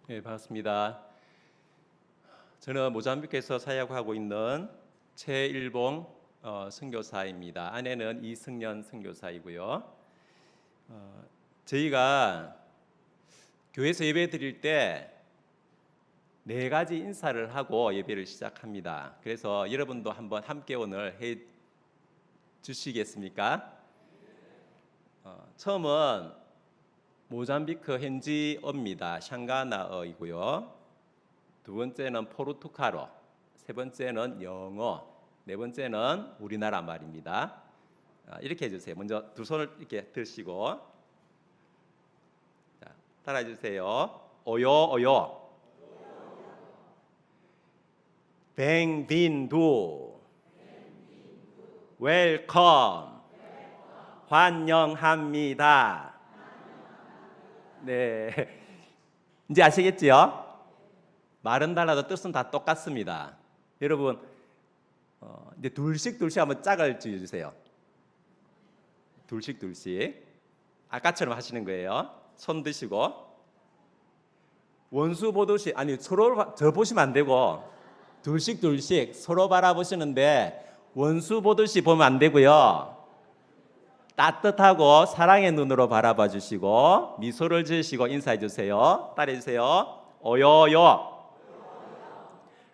네, 반갑습니다. 저는 모잠비크에서 사역하고 있는 최일봉 선교사입니다. 아내는 이승연 선교사이고요. 저희가 교회에서 예배 드릴 때 네 가지 인사를 하고 예배를 시작합니다. 그래서 여러분도 한번 함께 오늘 해 주시겠습니까? 처음은 모잠비크 현지어입니다. 샹가나어이고요. 두 번째는 포르투갈어, 세 번째는 영어, 네 번째는 우리나라 말입니다. 이렇게 해주세요. 먼저 두 손을 이렇게 드시고 따라해 주세요. 오요 오요. 뱅빈두. 웰컴. 환영합니다. 네, 이제 아시겠지요? 말은 달라도 뜻은 다 똑같습니다. 여러분, 이제 둘씩 한번 짝을 지어주세요. 둘씩 아까처럼 하시는 거예요. 손 드시고 원수 보듯이, 아니 서로 저 보시면 안 되고 둘씩 서로 바라보시는데 원수 보듯이 보면 안 되고요. 따뜻하고 사랑의 눈으로 바라봐 주시고 미소를 지으시고 인사해 주세요. 따라해 주세요. 오요요.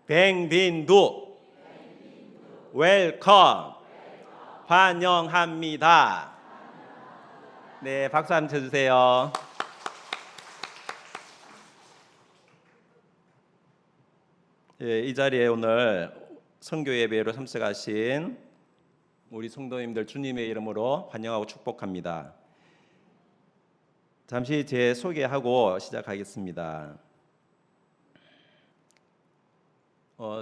뱅빈두. 웰컴. 환영합니다. 네, 박수 한번 쳐주세요. 예, 이 자리에 오늘 선교 예배로 참석하신 우리 성도님들 주님의 이름으로 환영하고 축복합니다. 잠시 제 소개하고 시작하겠습니다.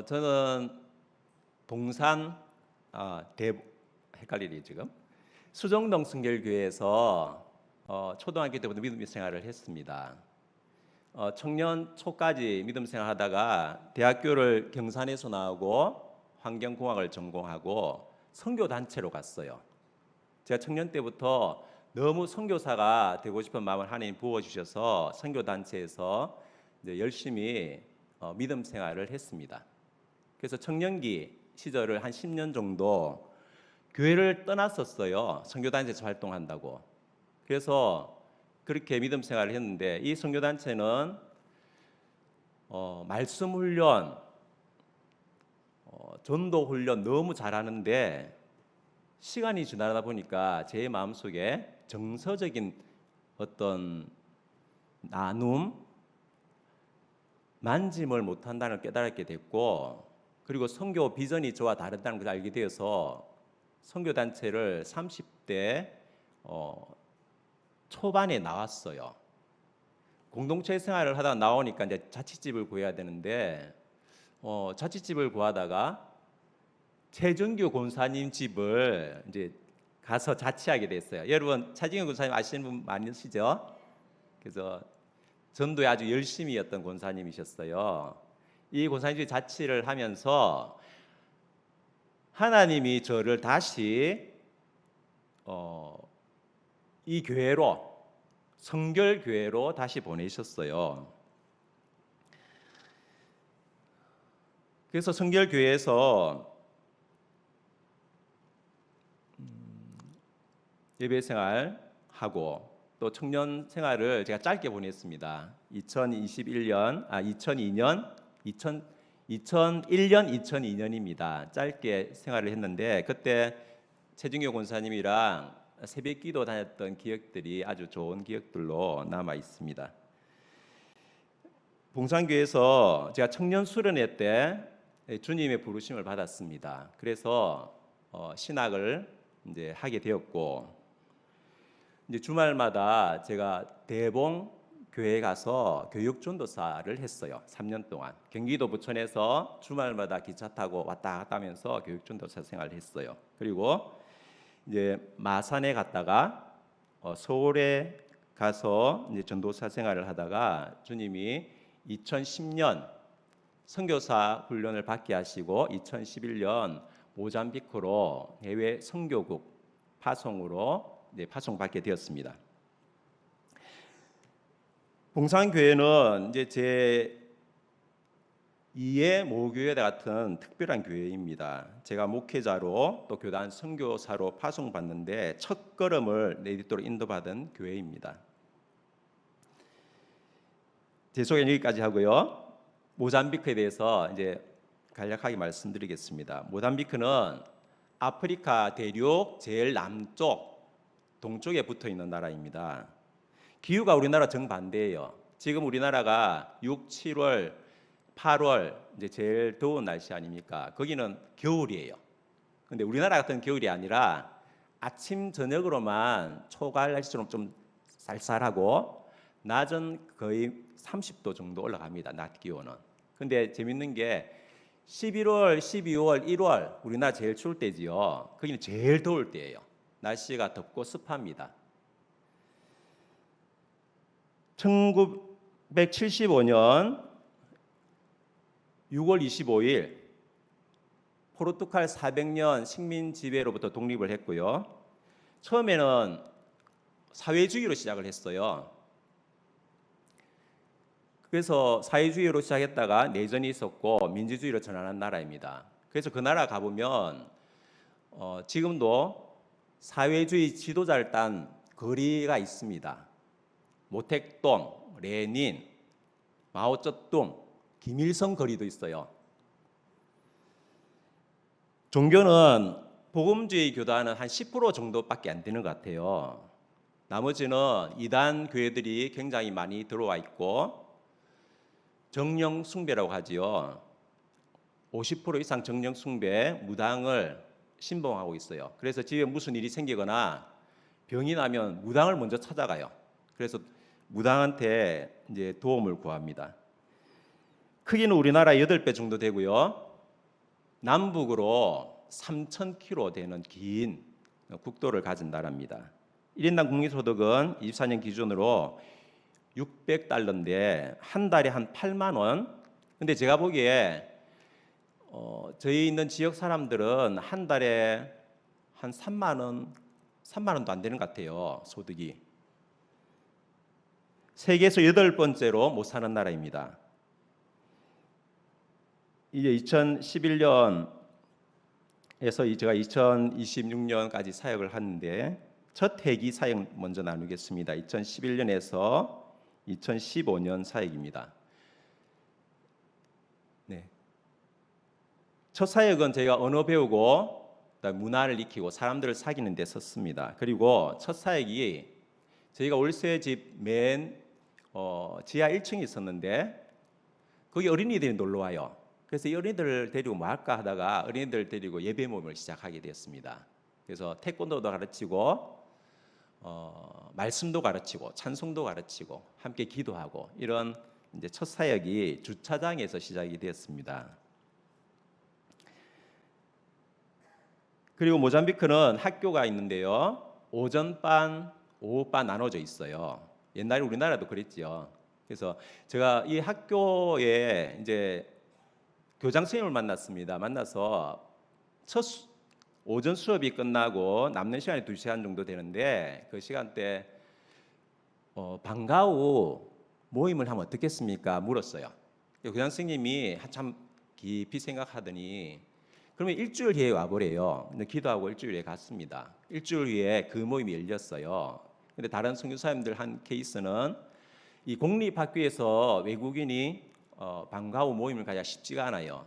저는 동산 헷갈리네 지금 수정동 성결교회에서 초등학교 때부터 믿음 생활을 했습니다. 청년 초까지 믿음 생활하다가 대학교를 경산에서 나오고 환경공학을 전공하고 선교 단체로 갔어요. 제가 청년 때부터 너무 선교사가 되고 싶은 마음을 하나님 부어 주셔서 선교 단체에서 열심히 믿음 생활을 했습니다. 그래서 청년기 시절을 한 10년 정도 교회를 떠났었어요. 선교단체에서 활동한다고. 그래서 그렇게 믿음 생활을 했는데 이 선교단체는 말씀 훈련, 전도 훈련 너무 잘하는데 시간이 지나다 보니까 제 마음속에 정서적인 어떤 나눔, 만짐을 못한다는 걸 깨달게 됐고, 그리고 선교 비전이 저와 다르다는 것을 알게 되어서 선교단체를 30대 초반에 나왔어요. 공동체 생활을 하다가 나오니까 이제 자취집을 구해야 되는데 자취집을 구하다가 최정규 권사님 집을 이제 가서 자취하게 됐어요. 여러분 최정규 권사님 아시는 분 많으시죠? 그래서 전도에 아주 열심히 했던 권사님이셨어요. 이 권사님이 자취를 하면서 하나님이 저를 다시 이 교회로 성결교회로 다시 보내셨어요. 그래서 성결교회에서 예배 생활하고 또 청년 생활을 제가 짧게 보냈습니다. 2002년, 2002년입니다. 짧게 생활을 했는데 그때 최중교 권사님이랑 새벽 기도 다녔던 기억들이 아주 좋은 기억들로 남아 있습니다. 봉산교회에서 제가 청년 수련회 때 주님의 부르심을 받았습니다. 그래서 신학을 이제 하게 되었고, 이제 주말마다 제가 대봉 교회에 가서 교육 전도사를 했어요. 3년 동안 경기도 부천에서 주말마다 기차 타고 왔다 갔다 하면서 교육 전도사 생활을 했어요. 그리고 이제 마산에 갔다가 서울에 가서 이제 전도사 생활을 하다가 주님이 2010년 선교사 훈련을 받게 하시고 2011년 모잠비크로 해외 선교국 파송으로 파송받게 되었습니다. 봉산교회는 이제 제 2의 모교회 같은 특별한 교회입니다. 제가 목회자로 또 교단 선교사로 파송받는데 첫 걸음을 내딛도록 인도받은 교회입니다. 제 소개는 여기까지 하고요. 모잠비크에 대해서 이제 간략하게 말씀드리겠습니다. 모잠비크는 아프리카 대륙 제일 남쪽 동쪽에 붙어 있는 나라입니다. 기후가 우리나라 정반대예요. 지금 우리나라가 6, 7월, 8월 이제 제일 더운 날씨 아닙니까? 거기는 겨울이에요. 근데 우리나라 같은 겨울이 아니라 아침 저녁으로만 초가을 날씨처럼 좀 쌀쌀하고 낮은 거의 30도 정도 올라갑니다. 낮 기온은. 근데 재밌는 게 11월, 12월, 1월 우리나라 제일 추울 때지요. 거기는 제일 더울 때예요. 날씨가 덥고 습합니다. 1975년 6월 25일 포르투갈 400년 식민 지배로부터 독립을 했고요. 처음에는 사회주의로 시작을 했어요. 그래서 사회주의로 시작했다가 내전이 있었고 민주주의로 전환한 나라입니다. 그래서 그 나라 가보면 지금도 사회주의 지도자를 딴 거리가 있습니다. 모택동, 레닌, 마오쩌둥, 김일성 거리도 있어요. 종교는 복음주의 교단은 한 10% 정도밖에 안 되는 것 같아요. 나머지는 이단 교회들이 굉장히 많이 들어와 있고 정령 숭배라고 하지요. 50% 이상 정령 숭배, 무당을 신봉하고 있어요. 그래서 집에 무슨 일이 생기거나 병이 나면 무당을 먼저 찾아가요. 그래서 무당한테 이제 도움을 구합니다. 크기는 우리나라 8배 정도 되고요. 남북으로 3,000km 되는 긴 국도를 가진 나라입니다. 1인당 국민소득은 24년 기준으로 600달러인데 한 달에 한 8만 원. 근데 제가 보기에 저희 있는 지역 사람들은 한 달에 한 3만 원도 안 되는 것 같아요. 소득이. 세계에서 8번째로 못 사는 나라입니다. 이제 2011년에서 제가 2026년까지 사역을 하는데 첫 해기 사역 먼저 나누겠습니다. 2011년에서 2015년 사역입니다. 네. 첫 사역은 제가 언어 배우고 문화를 익히고 사람들을 사귀는 데 썼습니다. 그리고 첫 사역이 저희가 월세 집 맨 지하 1층에 있었는데 거기 어린이들이 놀러 와요. 그래서 이 어린이들을 데리고 뭐 할까 하다가 어린이들 데리고 예배 모임을 시작하게 되었습니다. 그래서 태권도도 가르치고 말씀도 가르치고 찬송도 가르치고 함께 기도하고 이런 이제 첫 사역이 주차장에서 시작이 되었습니다. 그리고 모잠비크는 학교가 있는데요. 오전반, 오후반 나눠져 있어요. 옛날에 우리나라도 그랬지요. 그래서 제가 이 학교에 이제 교장 선생님을 만났습니다. 만나서 첫 오전 수업이 끝나고 남는 시간이 2시간 정도 되는데 그 시간대 방과 후 모임을 하면 어떻겠습니까? 물었어요. 교장 선생님이 한참 깊이 생각하더니 그러면 일주일 뒤에 와보래요. 기도하고 일주일에 갔습니다. 일주일 후에 그 모임이 열렸어요. 근데 다른 선교사님들 한 케이스는 이 공립학교에서 외국인이 방과 후 모임을 가기가 쉽지가 않아요.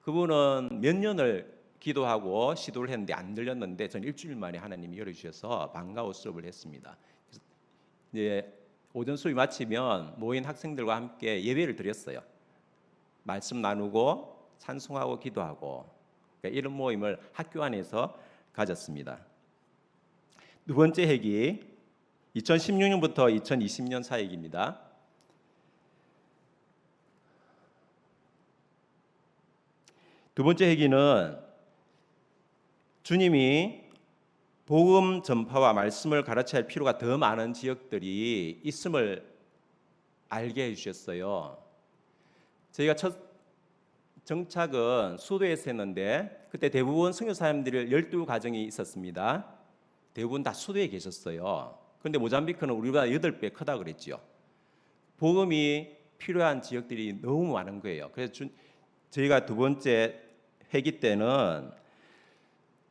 그분은 몇 년을 기도하고 시도를 했는데 안 들렸는데 전 일주일 만에 하나님이 열어주셔서 방과 후 수업을 했습니다. 그래서 이제 오전 수업이 마치면 모인 학생들과 함께 예배를 드렸어요. 말씀 나누고 찬송하고 기도하고 그러니까 이런 모임을 학교 안에서 가졌습니다. 두 번째 회기 2016년부터 2020년 사역입니다. 두 번째 회기는 주님이 복음 전파와 말씀을 가르쳐야 할 필요가 더 많은 지역들이 있음을 알게 해주셨어요. 저희가 첫 정착은 수도에서 했는데 그때 대부분 선교사님들이 12가정이 있었습니다. 대부분 다 수도에 계셨어요. 그런데 모잠비크는 우리보다 8배 크다 그랬죠. 복음이 필요한 지역들이 너무 많은 거예요. 그래서 저희가 두 번째 회기 때는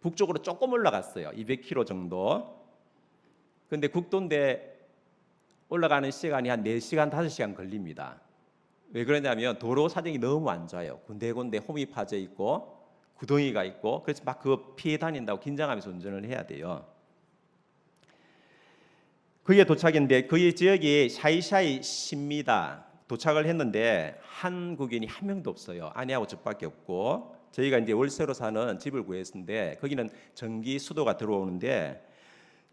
북쪽으로 조금 올라갔어요. 200km 정도. 근데 국도인데 올라가는 시간이 한 4시간, 5시간 걸립니다. 왜 그러냐면 도로 사정이 너무 안 좋아요. 군데군데 홈이 파져 있고 구덩이가 있고, 그래서 막 그거 피해 다닌다고 긴장하면서 운전을 해야 돼요. 거기에 도착했는데 그 지역이 샤이샤이 시입니다. 도착을 했는데 한국인이 한 명도 없어요. 아내하고 저밖에 없고, 저희가 이제 월세로 사는 집을 구했는데 거기는 전기 수도가 들어오는데,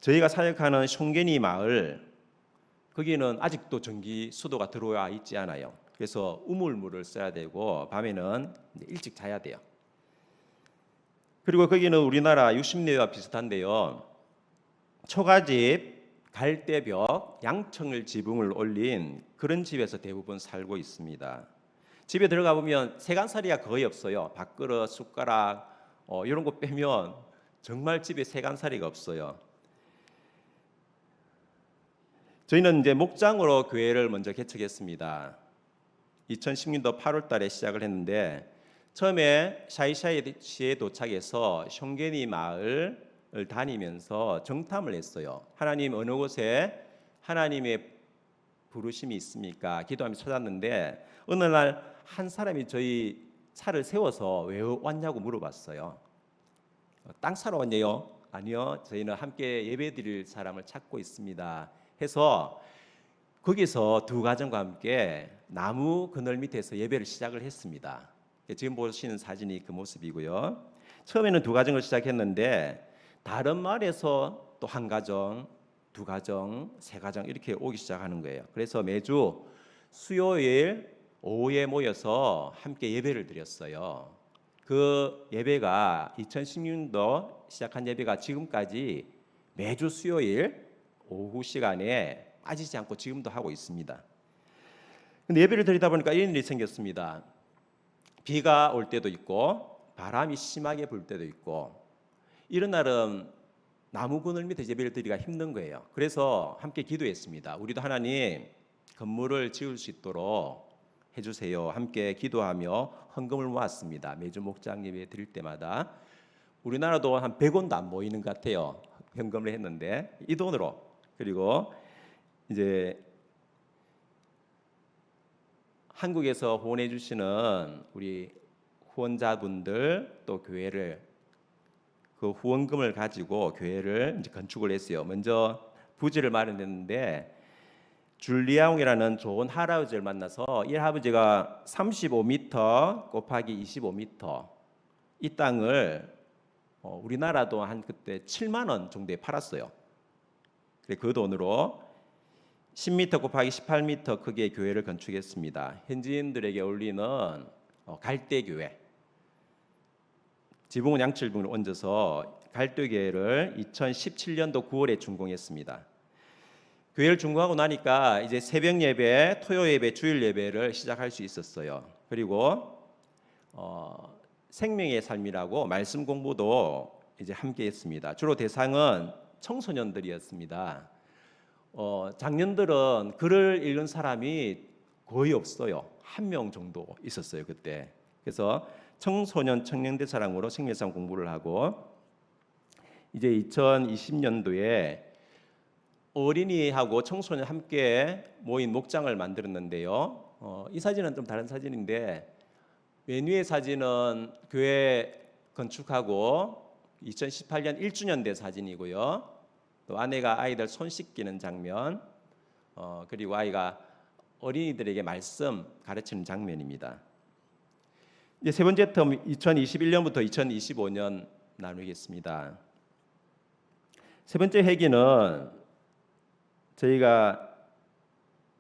저희가 사역하는 숑게니 마을 거기는 아직도 전기 수도가 들어와 있지 않아요. 그래서 우물물을 써야 되고 밤에는 일찍 자야 돼요. 그리고 거기는 우리나라 60년대와 비슷한데요. 초가집, 갈대벽, 양청을 지붕을 올린 그런 집에서 대부분 살고 있습니다. 집에 들어가 보면 세간살이가 거의 없어요. 밥그릇, 숟가락 이런 거 빼면 정말 집에 세간살이가 없어요. 저희는 이제 목장으로 교회를 먼저 개척했습니다. 2010년도 8월 달에 시작을 했는데, 처음에 샤이샤이시에 도착해서 숑게니 마을을 다니면서 정탐을 했어요. 하나님 어느 곳에 하나님의 부르심이 있습니까? 기도하면서 찾았는데, 어느 날 한 사람이 저희 차를 세워서 왜 왔냐고 물어봤어요. 땅 사러 왔냐요? 아니요, 저희는 함께 예배드릴 사람을 찾고 있습니다 해서 거기서 두 가정과 함께 나무 그늘 밑에서 예배를 시작을 했습니다. 지금 보시는 사진이 그 모습이고요. 처음에는 두 가정을 시작했는데 다른 마을에서 또 한 가정, 두 가정, 세 가정 이렇게 오기 시작하는 거예요. 그래서 매주 수요일 오후에 모여서 함께 예배를 드렸어요. 그 예배가 2016년도 시작한 예배가 지금까지 매주 수요일 오후 시간에 빠지지 않고 지금도 하고 있습니다. 근데 예배를 드리다 보니까 이런 일이 생겼습니다. 비가 올 때도 있고 바람이 심하게 불 때도 있고, 이런 날은 나무 그늘 밑에 예배를 드리기가 힘든 거예요. 그래서 함께 기도했습니다. 우리도 하나님 건물을 지을 수 있도록 해주세요. 함께 기도하며 헌금을 모았습니다. 매주 목장 예배 드릴 때마다. 우리나라도 한 100원도 안 모이는 것 같아요. 헌금을 했는데 이 돈으로. 그리고 이제 한국에서 후원해 주시는 우리 후원자분들 또 교회를, 그 후원금을 가지고 교회를 이제 건축을 했어요. 먼저 부지를 마련했는데 줄리아옹이라는 좋은 할아버지를 만나서, 이 할아버지가 35m 곱하기 25m 이 땅을 우리나라도 한 그때 7만 원 정도에 팔았어요. 그 돈으로 10m 곱하기 18m 크기의 교회를 건축했습니다. 현지인들에게 어울리는 갈대교회. 지붕은 양철봉을 얹어서 갈대교회를 2017년도 9월에 준공했습니다. 교회를 준공하고 나니까 이제 새벽 예배, 토요 예배, 주일 예배를 시작할 수 있었어요. 그리고 생명의 삶이라고 말씀 공부도 이제 함께 했습니다. 주로 대상은 청소년들이었습니다. 작년들은 글을 읽는 사람이 거의 없어요. 한 명 정도 있었어요 그때. 그래서 청소년 청년대 사랑으로 생명상 공부를 하고, 이제 2020년도에 어린이하고 청소년 함께 모인 목장을 만들었는데요. 이 사진은 좀 다른 사진인데, 맨 위의 사진은 교회 건축하고 2018년 1주년 된 사진이고요. 또 아내가 아이들 손 씻기는 장면, 그리고 아이가 어린이들에게 말씀 가르치는 장면입니다. 이제 세 번째 텀 2021년부터 2025년 나누겠습니다. 세 번째 회기는 저희가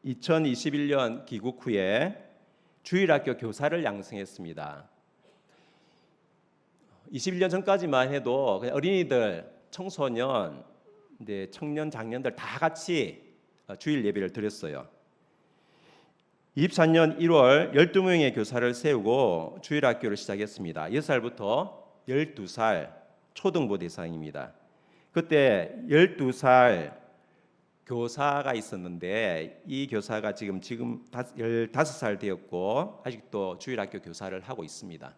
2021년 귀국 후에 주일학교 교사를 양성했습니다. 21년 전까지만 해도 그냥 어린이들, 청소년, 이제 청년, 장년들 다 같이 주일 예배를 드렸어요. 24년 1월 12명의 교사를 세우고 주일학교를 시작했습니다. 6살부터 12살 초등부 대상입니다. 그때 12살 교사가 있었는데 이 교사가 지금 15살 되었고 아직도 주일학교 교사를 하고 있습니다.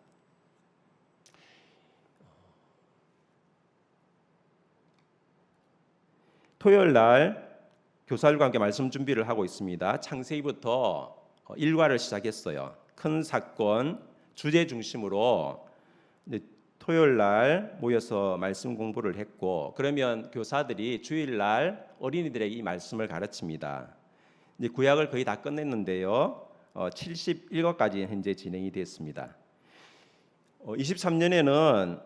토요일 날 교사들과 함께 말씀 준비를 하고 있습니다. 창세기부터 일과를 시작했어요. 큰 사건 주제 중심으로 토요일 날 모여서 말씀 공부를 했고, 그러면 교사들이 주일 날 어린이들에게 이 말씀을 가르칩니다. 이제 구약을 거의 다 끝냈는데요. 71과까지 현재 진행이 됐습니다. 23년에는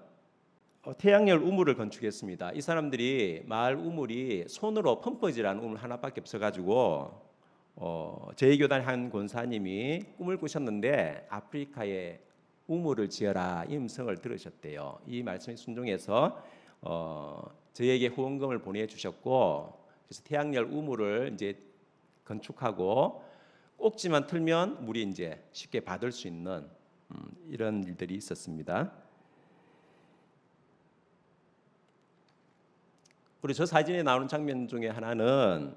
태양열 우물을 건축했습니다. 이 사람들이 마을 우물이 손으로 펌퍼지라는 우물 하나밖에 없어가지고 저희 교단 한 권사님이 꿈을 꾸셨는데 아프리카에 우물을 지어라 이 음성을 들으셨대요. 이 말씀에 순종해서 저희에게 후원금을 보내주셨고, 그래서 태양열 우물을 이제 건축하고 꼭지만 틀면 물이 이제 쉽게 받을 수 있는 이런 일들이 있었습니다. 그리고 저 사진에 나오는 장면 중에 하나는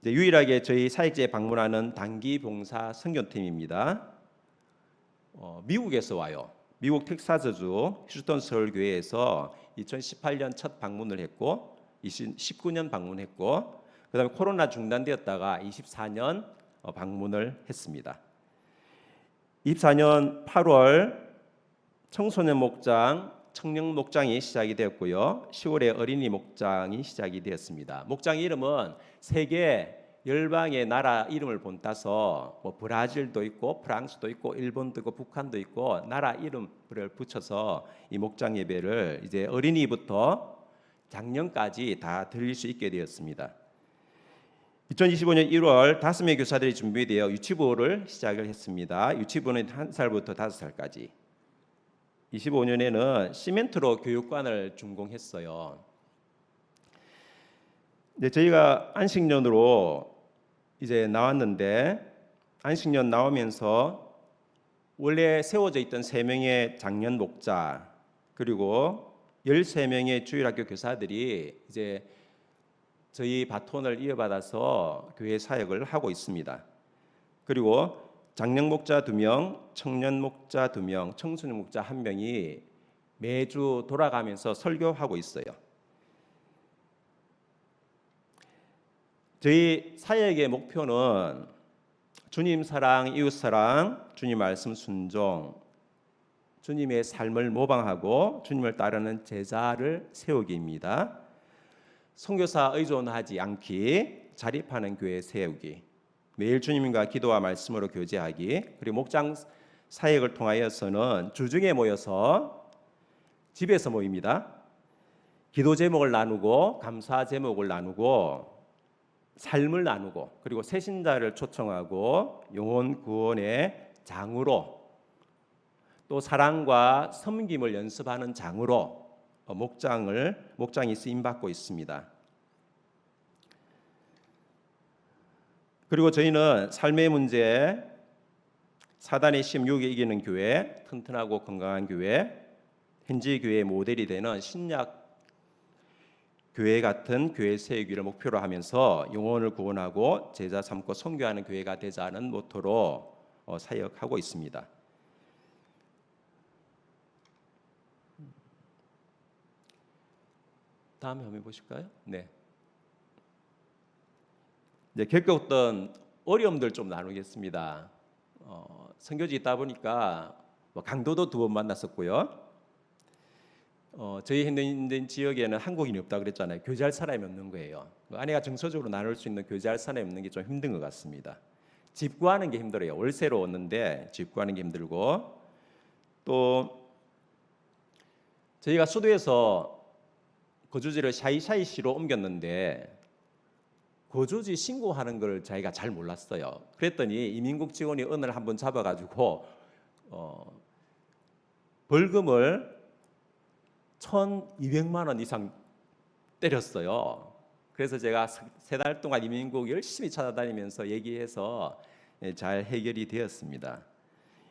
유일하게 저희 사역지에 방문하는 단기 봉사 선교팀입니다. 미국에서 와요. 미국 텍사스주 휴스턴 서울교회에서 2018년 첫 방문을 했고 19년 방문했고 그다음에 코로나 중단되었다가 24년 방문을 했습니다. 24년 8월 청소년 목장, 청년 목장이 시작이 되었고요. 10월에 어린이 목장이 시작이 되었습니다. 목장 이름은 세계 열방의 나라 이름을 본따서 브라질도 있고 프랑스도 있고 일본도 있고 북한도 있고 나라 이름을 붙여서 이 목장 예배를 이제 어린이부터 작년까지 다 드릴 수 있게 되었습니다. 2025년 1월 5명의 교사들이 준비되어 유치부를 시작을 했습니다. 유치부는 1살부터 5살까지. 25년에는 시멘트로 교육관을 준공했어요. 네, 저희가 안식년으로 이제 나왔는데 안식년 나오면서 원래 세워져 있던 3명의 장년 목자 그리고 13명의 주일학교 교사들이 이제 저희 바톤을 이어받아서 교회 사역을 하고 있습니다. 그리고 장년 목자 2명, 청년 목자 2명, 청소년 목자 1명이 매주 돌아가면서 설교하고 있어요. 저희 사역의 목표는 주님 사랑, 이웃 사랑, 주님 말씀 순종, 주님의 삶을 모방하고 주님을 따르는 제자를 세우기입니다. 선교사 의존하지 않기, 자립하는 교회 세우기, 매일 주님과 기도와 말씀으로 교제하기, 그리고 목장 사역을 통하여서는 주중에 모여서 집에서 모입니다. 기도 제목을 나누고 감사 제목을 나누고 삶을 나누고 그리고 새신자를 초청하고 영혼 구원의 장으로 또 사랑과 섬김을 연습하는 장으로 목장이 쓰임받고 있습니다. 그리고 저희는 삶의 문제, 사단의 시험 유혹에 이기는 교회, 튼튼하고 건강한 교회, 현지 교회의 모델이 되는 신약 교회 같은 교회 세우기를 목표로 하면서 영혼을 구원하고 제자 삼고 선교하는 교회가 되자는 모토로 사역하고 있습니다. 다음 화면 보실까요? 네. 이제 겪었던 어려움들 좀 나누겠습니다. 선교지 있다 보니까 강도도 2번 만났었고요. 저희 있는 지역에는 한국인이 없다 그랬잖아요. 교제할 사람이 없는 거예요. 아내가 정서적으로 나눌 수 있는 교제할 사람이 없는 게 좀 힘든 것 같습니다. 집 구하는 게 힘들어요. 월세로 왔는데 집 구하는 게 힘들고, 또 저희가 수도에서 거주지를 샤이샤이시로 옮겼는데 거주지 신고하는 걸 저희가 잘 몰랐어요. 그랬더니 이민국 직원이 은을 한번 잡아가지고 벌금을 1,200만 원 이상 때렸어요. 그래서 제가 3달 동안 이민국 열심히 찾아다니면서 얘기해서 잘 해결이 되었습니다.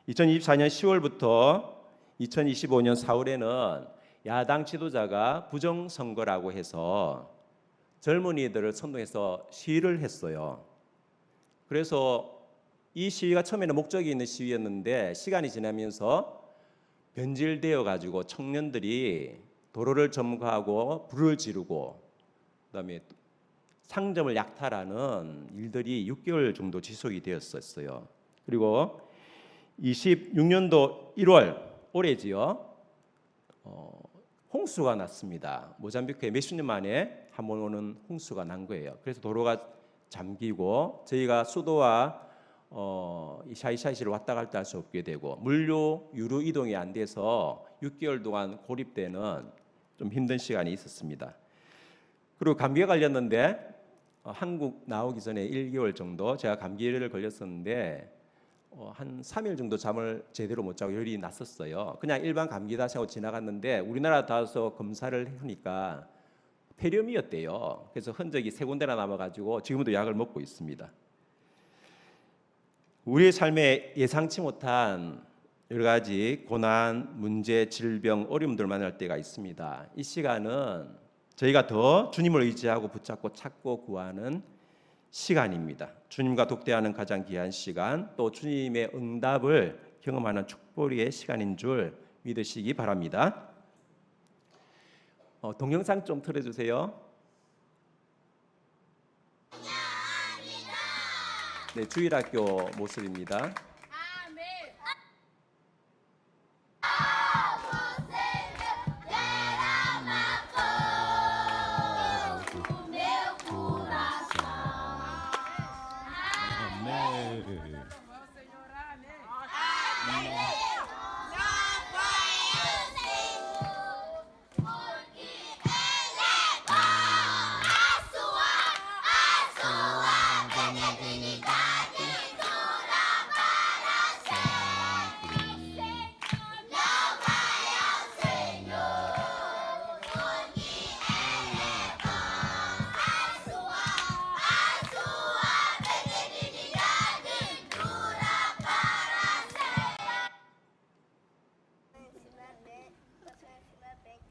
2024년 10월부터 2025년 4월에는 야당 지도자가 부정선거라고 해서 젊은이들을 선동해서 시위를 했어요. 그래서 이 시위가 처음에는 목적이 있는 시위였는데 시간이 지나면서 변질되어 가지고 청년들이 도로를 점거하고 불을 지르고 그다음에 상점을 약탈하는 일들이 6개월 정도 지속이 되었었어요. 그리고 26년도 1월 올해지요. 홍수가 났습니다. 모잠비크에 몇십 년 만에 한 번 오는 홍수가 난 거예요. 그래서 도로가 잠기고 저희가 수도와 이 샤이샤이시를 왔다 갔다 할 수 없게 되고 유류 이동이 안 돼서 6개월 동안 고립되는 좀 힘든 시간이 있었습니다. 그리고 감기에 걸렸는데 한국 나오기 전에 1개월 정도 제가 감기를 걸렸었는데 한 3일 정도 잠을 제대로 못 자고 열이 났었어요. 그냥 일반 감기다 하고 지나갔는데 우리나라 가서 검사를 하니까 폐렴이었대요. 그래서 흔적이 3군데나 남아가지고 지금도 약을 먹고 있습니다. 우리의 삶에 예상치 못한 여러 가지 고난, 문제, 질병, 어려움들 만날 때가 있습니다. 이 시간은 저희가 더 주님을 의지하고 붙잡고 찾고 구하는 시간입니다. 주님과 독대하는 가장 귀한 시간, 또 주님의 응답을 경험하는 축복의 시간인 줄 믿으시기 바랍니다. 동영상 좀 틀어주세요. 네, 주일학교 모습입니다.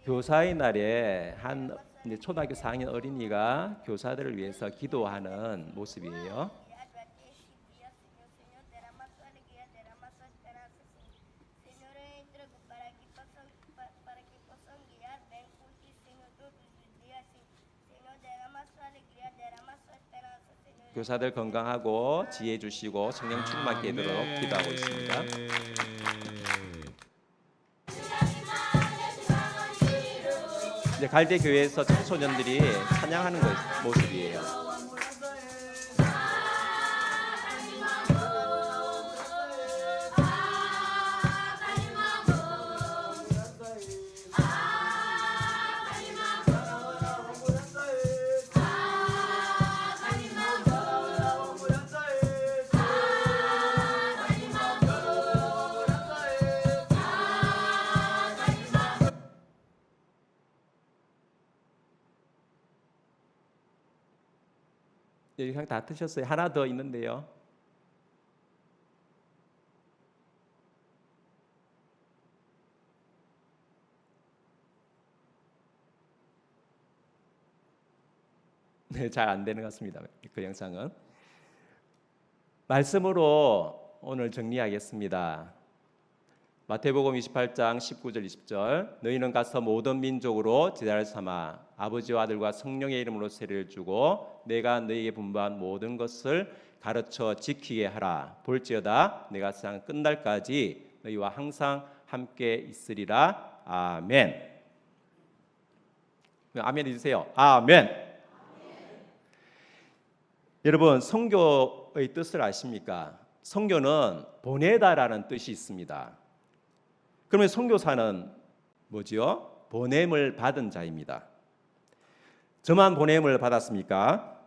교사의 날에 한 초등학교 4학년 어린이가 교사들을 위해서 기도하는 모습이에요. 교사들 건강하고 지혜 주시고 성령 충만케 되도록 기도하고 있습니다. 이제 갈대 교회에서 청소년들이 찬양하는 모습이에요. 영상 다 뜨셨어요? 하나 더 있는데요. 네, 잘 안 되는 것 같습니다. 그 영상은. 말씀으로 오늘 정리하겠습니다. 마태복음 28장 19절 20절 너희는 가서 모든 민족으로 제자를 삼아 아버지와 아들과 성령의 이름으로 세례를 주고 내가 너희에게 분부한 모든 것을 가르쳐 지키게 하라. 볼지어다 내가 세상 끝날까지 너희와 항상 함께 있으리라. 아멘. 아멘 해주세요. 아멘. 여러분, 선교의 뜻을 아십니까? 선교는 보내다라는 뜻이 있습니다. 그러면 선교사는 뭐지요? 보냄을 받은 자입니다. 저만 보냄을 받았습니까?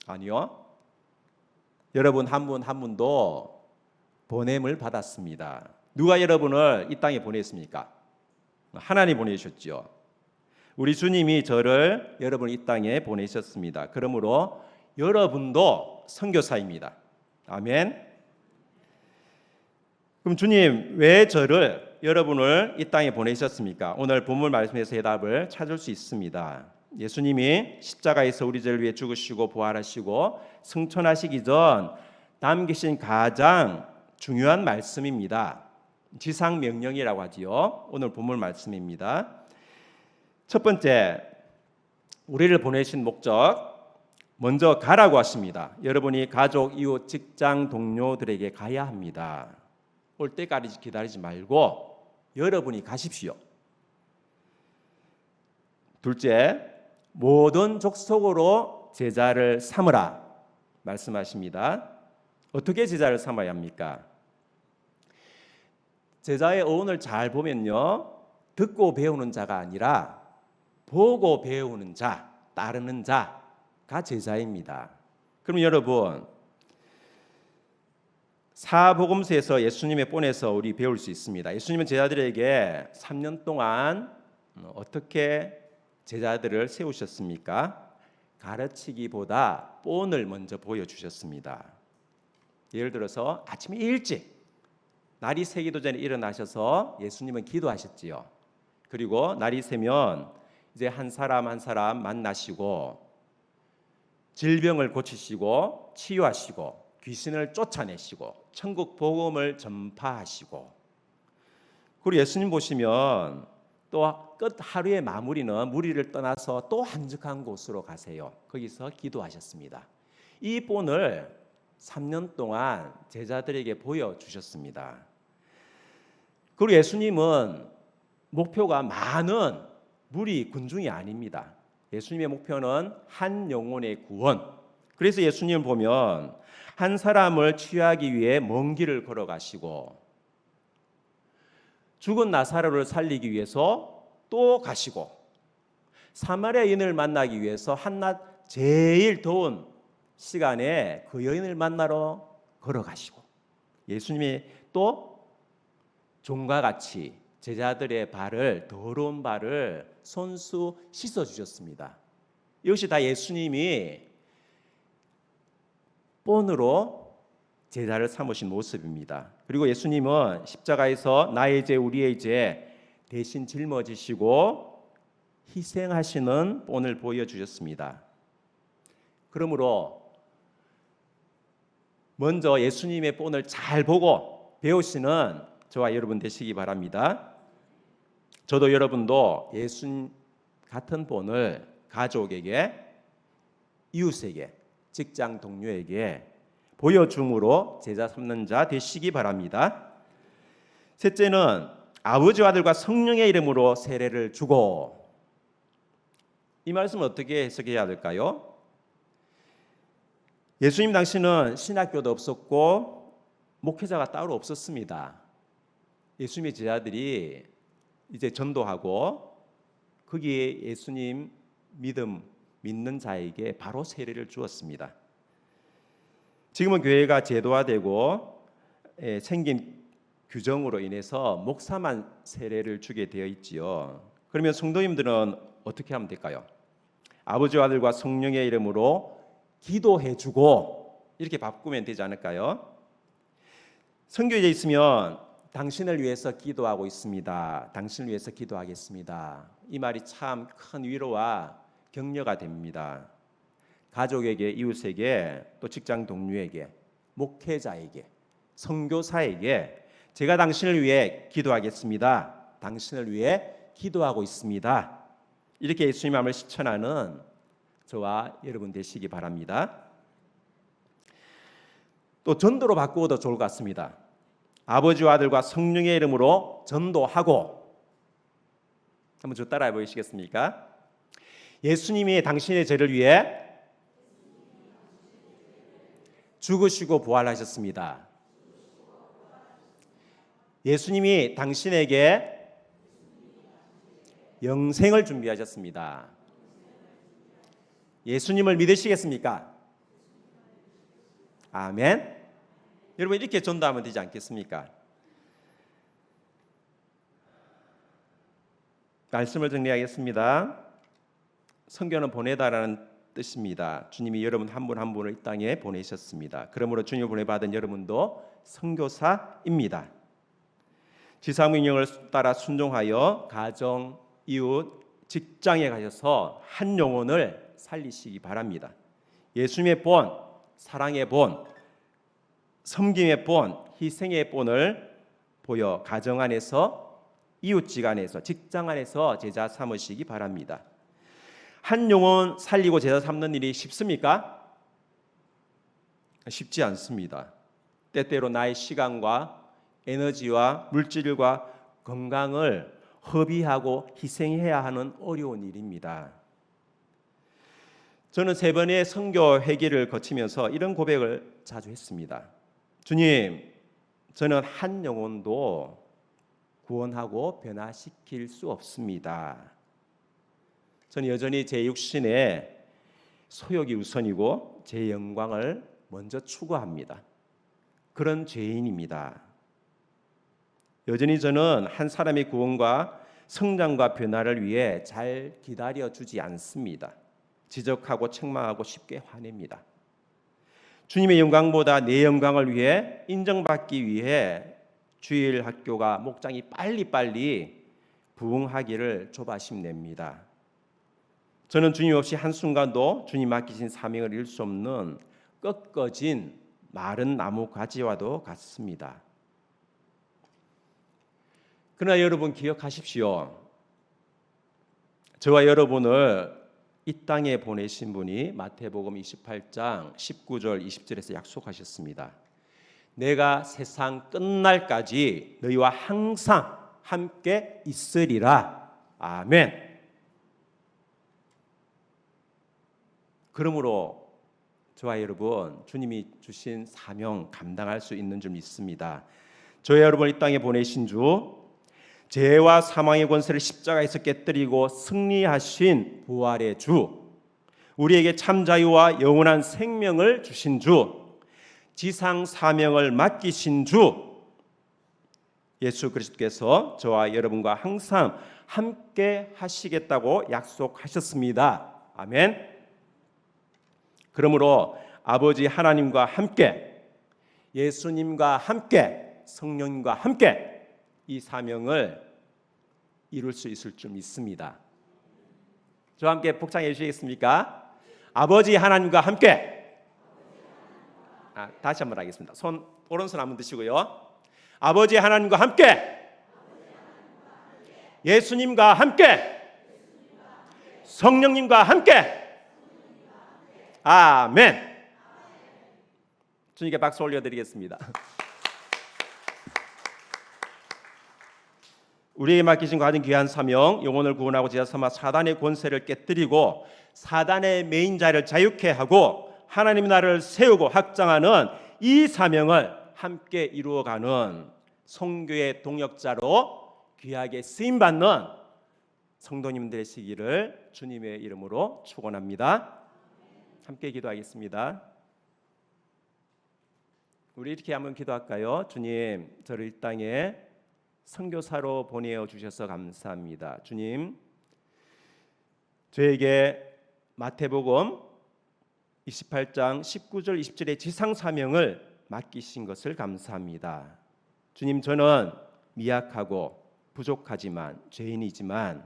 아니요. 여러분 한 분 한 분도 보냄을 받았습니다. 누가 여러분을 이 땅에 보냈습니까? 하나님 보내셨죠. 우리 주님이 저를 여러분 이 땅에 보내셨습니다. 그러므로 여러분도 선교사입니다. 아멘. 그럼 주님 왜 저를 여러분을 이 땅에 보내셨습니까? 오늘 본문 말씀에서 해답을 찾을 수 있습니다. 예수님이 십자가에서 우리 죄를 위해 죽으시고 부활하시고 승천하시기 전 남기신 가장 중요한 말씀입니다. 지상 명령이라고 하지요. 오늘 본문 말씀입니다. 첫 번째, 우리를 보내신 목적, 먼저 가라고 하십니다. 여러분이 가족, 이웃, 직장 동료들에게 가야 합니다. 올 때까지 기다리지 말고 여러분이 가십시오. 둘째, 모든 족속으로 제자를 삼으라 말씀하십니다. 어떻게 제자를 삼아야 합니까? 제자의 어원을 잘 보면요, 듣고 배우는 자가 아니라 보고 배우는 자, 따르는 자가 제자입니다. 그럼 여러분, 사복음서에서 예수님의 본에서 우리 배울 수 있습니다. 예수님은 제자들에게 3년 동안 어떻게 제자들을 세우셨습니까? 가르치기보다 본을 먼저 보여주셨습니다. 예를 들어서 아침에 일찍 날이 새기도 전에 일어나셔서 예수님은 기도하셨지요. 그리고 날이 새면 이제 한 사람 한 사람 만나시고 질병을 고치시고 치유하시고 귀신을 쫓아내시고 천국 복음을 전파하시고, 그리고 예수님 보시면 또 끝 하루의 마무리는 무리를 떠나서 또 한적한 곳으로 가세요. 거기서 기도하셨습니다. 이 본을 3년 동안 제자들에게 보여주셨습니다. 그리고 예수님은 목표가 많은 무리 군중이 아닙니다. 예수님의 목표는 한 영혼의 구원. 그래서 예수님을 보면 한 사람을 치유하기 위해 먼 길을 걸어가시고, 죽은 나사로를 살리기 위해서 또 가시고, 사마리아 여인을 만나기 위해서 한낮 제일 더운 시간에 그 여인을 만나러 걸어가시고, 예수님이 또 종과 같이 제자들의 발을, 더러운 발을 손수 씻어주셨습니다. 이것이 다 예수님이 본으로 제자를 삼으신 모습입니다. 그리고 예수님은 십자가에서 나의 죄, 우리의 죄 대신 짊어지시고 희생하시는 본을 보여주셨습니다. 그러므로 먼저 예수님의 본을 잘 보고 배우시는 저와 여러분 되시기 바랍니다. 저도 여러분도 예수님 같은 본을 가족에게, 이웃에게, 직장 동료에게 보여줌으로 제자 삼는 자 되시기 바랍니다. 셋째는 아버지와 아들과 성령의 이름으로 세례를 주고, 이 말씀은 어떻게 해석해야 될까요? 예수님 당시는 신학교도 없었고 목회자가 따로 없었습니다. 예수님의 제자들이 이제 전도하고 거기에 예수님 믿는 자에게 바로 세례를 주었습니다. 지금은 교회가 제도화되고 생긴 규정으로 인해서 목사만 세례를 주게 되어 있지요. 그러면 성도님들은 어떻게 하면 될까요? 아버지와 아들과 성령의 이름으로 기도해주고 이렇게 바꾸면 되지 않을까요? 선교에 있으면 당신을 위해서 기도하고 있습니다. 당신을 위해서 기도하겠습니다. 이 말이 참 큰 위로와 격려가 됩니다. 가족에게, 이웃에게, 또 직장 동료에게, 목회자에게, 선교사에게 제가 당신을 위해 기도하겠습니다. 당신을 위해 기도하고 있습니다. 이렇게 예수님 마음을 실천하는 저와 여러분 되시기 바랍니다. 또 전도로 바꾸어도 좋을 것 같습니다. 아버지와 아들과 성령의 이름으로 전도하고, 한번 저 따라해 보시겠습니까? 예수님이 당신의 죄를 위해 죽으시고 부활하셨습니다. 예수님이 당신에게 영생을 준비하셨습니다. 예수님을 믿으시겠습니까? 아멘. 여러분 이렇게 전도하면 되지 않겠습니까? 말씀을 정리하겠습니다. 선교는 보내다라는 뜻입니다. 주님이 여러분 한 분 한 분을 이 땅에 보내셨습니다. 그러므로 주님을 보내받은 여러분도 선교사입니다. 지상명령을 따라 순종하여 가정, 이웃, 직장에 가셔서 한 영혼을 살리시기 바랍니다. 예수님의 본, 사랑의 본, 섬김의 본, 희생의 본을 보여 가정 안에서, 이웃지간에서, 직장 안에서 제자 삼으시기 바랍니다. 한 영혼 살리고 제자 삼는 일이 쉽습니까? 쉽지 않습니다. 때때로 나의 시간과 에너지와 물질과 건강을 허비하고 희생해야 하는 어려운 일입니다. 저는 3번의 선교 회개를 거치면서 이런 고백을 자주 했습니다. 주님, 저는 한 영혼도 구원하고 변화시킬 수 없습니다. 저는 여전히 제 육신의 소욕이 우선이고 제 영광을 먼저 추구합니다. 그런 죄인입니다. 여전히 저는 한 사람의 구원과 성장과 변화를 위해 잘 기다려주지 않습니다. 지적하고 책망하고 쉽게 화냅니다. 주님의 영광보다 내 영광을 위해, 인정받기 위해 주일 학교가, 목장이 빨리빨리 부흥하기를 조바심 냅니다. 저는 주님 없이 한순간도 주님 맡기신 사명을 이룰 수 없는 꺾어진 마른 나무 가지와도 같습니다. 그러나 여러분 기억하십시오. 저와 여러분을 이 땅에 보내신 분이 마태복음 28장 19절 20절에서 약속하셨습니다. 내가 세상 끝날까지 너희와 항상 함께 있으리라. 아멘. 그러므로 저와 여러분, 주님이 주신 사명 감당할 수 있는 줄 믿습니다. 저와 여러분 이 땅에 보내신 주, 죄와 사망의 권세를 십자가에서 깨뜨리고 승리하신 부활의 주, 우리에게 참 자유와 영원한 생명을 주신 주, 지상 사명을 맡기신 주 예수 그리스도께서 저와 여러분과 항상 함께 하시겠다고 약속하셨습니다. 아멘. 그러므로 아버지 하나님과 함께, 예수님과 함께, 성령님과 함께 이 사명을 이룰 수 있을 줄 믿습니다. 저와 함께 복창해 주시겠습니까? 아버지 하나님과 함께. 다시 한번 하겠습니다. 오른손 한번 드시고요. 아버지 하나님과 함께, 예수님과 함께, 성령님과 함께. 아멘. 주님께 박수 올려드리겠습니다. 우리에게 맡기신 가진 귀한 사명, 영혼을 구원하고 제자 삼아 사단의 권세를 깨뜨리고 사단의 매인자를 자유케 하고 하나님의 나라를 세우고 확장하는 이 사명을 함께 이루어가는 선교의 동역자로 귀하게 쓰임받는 성도님 되시기를 주님의 이름으로 축원합니다. 함께 기도하겠습니다. 우리 이렇게 한번 기도할까요? 주님, 저를 이 땅에 선교사로 보내주셔서 감사합니다. 주님, 저에게 마태복음 28장 19절 20절의 지상사명을 맡기신 것을 감사합니다. 주님, 저는 미약하고 부족하지만 죄인이지만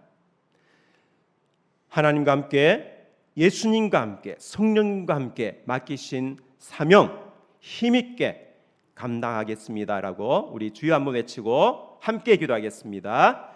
하나님과 함께, 예수님과 함께, 성령님과 함께 맡기신 사명 힘있게 감당하겠습니다라고 우리 주여 한번 외치고 함께 기도하겠습니다.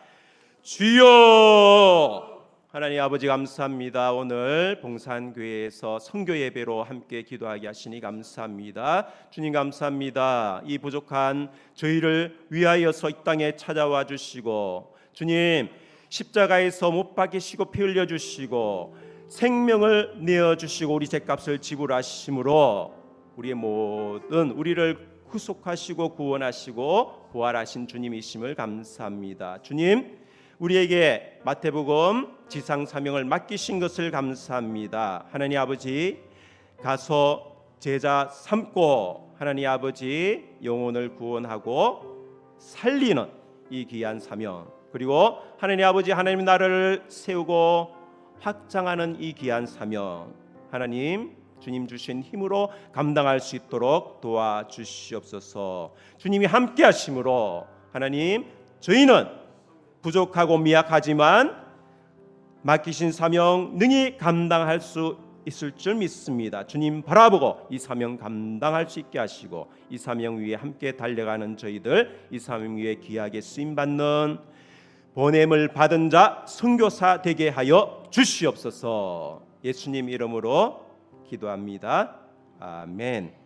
주여! 하나님 아버지 감사합니다. 오늘 봉산교회에서 선교 예배로 함께 기도하게 하시니 감사합니다. 주님 감사합니다. 이 부족한 저희를 위하여서 이 땅에 찾아와 주시고 주님 십자가에서 못 박히시고 피 흘려 주시고 생명을 내어 주시고 우리 죄값을 지불하심으로 우리의 모든 우리를 구속하시고 구원하시고 부활하신 주님이심을 감사합니다. 주님, 우리에게 마태복음 지상 사명을 맡기신 것을 감사합니다. 하나님 아버지, 가서 제자 삼고 하나님 아버지 영혼을 구원하고 살리는 이 귀한 사명, 그리고 하나님 아버지 하나님 나라를 세우고 확장하는 이 귀한 사명, 하나님 주님 주신 힘으로 감당할 수 있도록 도와주시옵소서. 주님이 함께 하심으로 하나님 저희는 부족하고 미약하지만 맡기신 사명 능히 감당할 수 있을 줄 믿습니다. 주님 바라보고 이 사명 감당할 수 있게 하시고 이 사명 위에 함께 달려가는 저희들, 이 사명 위에 귀하게 쓰임받는 보냄을 받은 자 선교사 되게 하여 주시옵소서. 예수님 이름으로 기도합니다. 아멘.